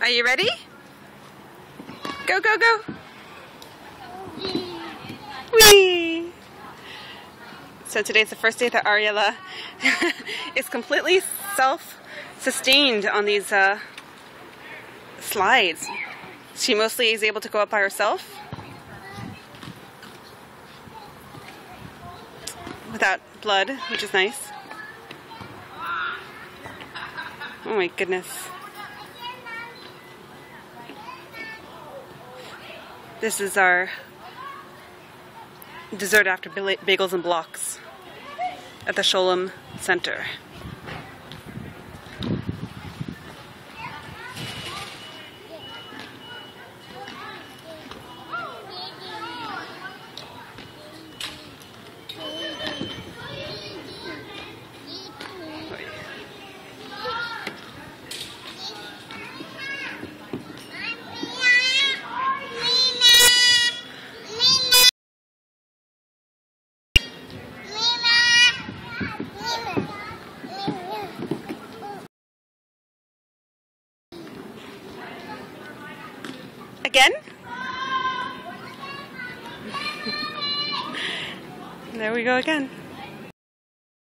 Are you ready? Go, go, go! Whee! So today's the first day that Ariella is completely self-sustained on these slides. She mostly is able to go up by herself without blood, which is nice. Oh my goodness. This is our dessert after bagels and blocks at the Sholem Center. Again? There we go again.